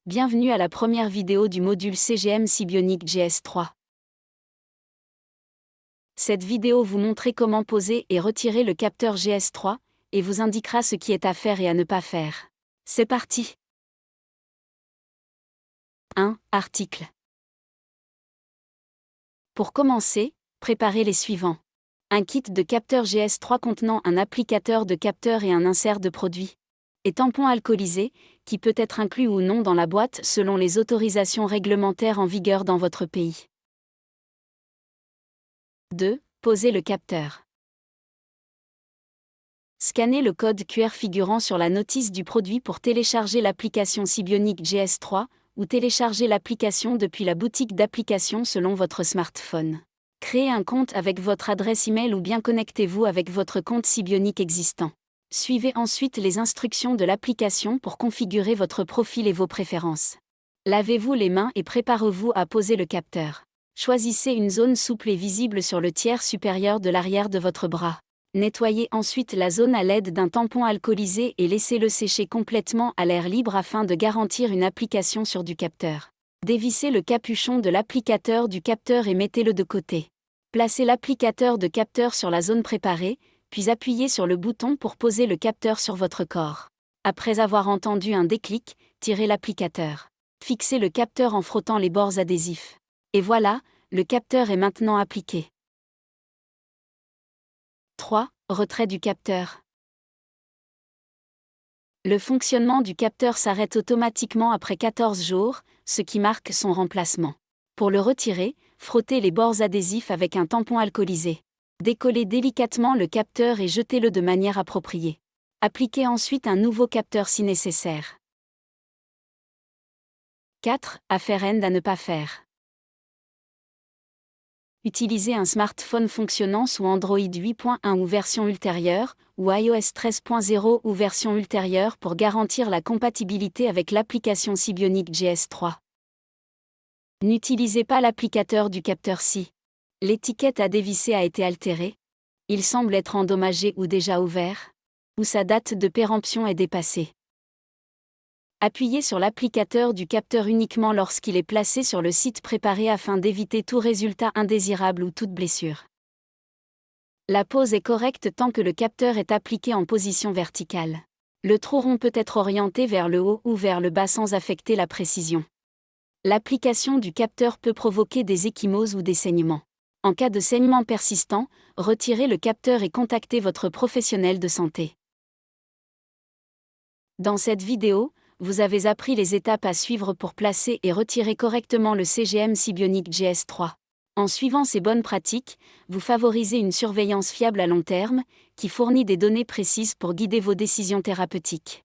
Bienvenue à la première vidéo du module CGM Sibionic GS3. Cette vidéo vous montrera comment poser et retirer le capteur GS3 et vous indiquera ce qui est à faire et à ne pas faire. C'est parti. 1. Article. Pour commencer, préparez les suivants. Un kit de capteur GS3 contenant un applicateur de capteur et un insert de produit. Et tampon alcoolisé, qui peut être inclus ou non dans la boîte selon les autorisations réglementaires en vigueur dans votre pays. 2. Posez le capteur. Scannez le code QR figurant sur la notice du produit pour télécharger l'application Sibionic GS3 ou télécharger l'application depuis la boutique d'applications selon votre smartphone. Créez un compte avec votre adresse email ou bien connectez-vous avec votre compte Sibionic existant. Suivez ensuite les instructions de l'application pour configurer votre profil et vos préférences. Lavez-vous les mains et préparez-vous à poser le capteur. Choisissez une zone souple et visible sur le tiers supérieur de l'arrière de votre bras. Nettoyez ensuite la zone à l'aide d'un tampon alcoolisé et laissez-le sécher complètement à l'air libre afin de garantir une application sur du capteur. Dévissez le capuchon de l'applicateur du capteur et mettez-le de côté. Placez l'applicateur de capteur sur la zone préparée, puis appuyez sur le bouton pour poser le capteur sur votre corps. Après avoir entendu un déclic, tirez l'applicateur. Fixez le capteur en frottant les bords adhésifs. Et voilà, le capteur est maintenant appliqué. 3. Retrait du capteur. Le fonctionnement du capteur s'arrête automatiquement après 14 jours, ce qui marque son remplacement. Pour le retirer, frottez les bords adhésifs avec un tampon alcoolisé. Décollez délicatement le capteur et jetez-le de manière appropriée. Appliquez ensuite un nouveau capteur si nécessaire. 4. Affaire-end à ne pas faire. Utilisez un smartphone fonctionnant sous Android 8.1 ou version ultérieure, ou iOS 13.0 ou version ultérieure pour garantir la compatibilité avec l'application Sibionic GS3. N'utilisez pas l'applicateur du capteur si l'étiquette à dévisser a été altérée, il semble être endommagé ou déjà ouvert, ou sa date de péremption est dépassée. Appuyez sur l'applicateur du capteur uniquement lorsqu'il est placé sur le site préparé afin d'éviter tout résultat indésirable ou toute blessure. La pose est correcte tant que le capteur est appliqué en position verticale. Le trou rond peut être orienté vers le haut ou vers le bas sans affecter la précision. L'application du capteur peut provoquer des ecchymoses ou des saignements. En cas de saignement persistant, retirez le capteur et contactez votre professionnel de santé. Dans cette vidéo, vous avez appris les étapes à suivre pour placer et retirer correctement le CGM Sibionic GS3. En suivant ces bonnes pratiques, vous favorisez une surveillance fiable à long terme, qui fournit des données précises pour guider vos décisions thérapeutiques.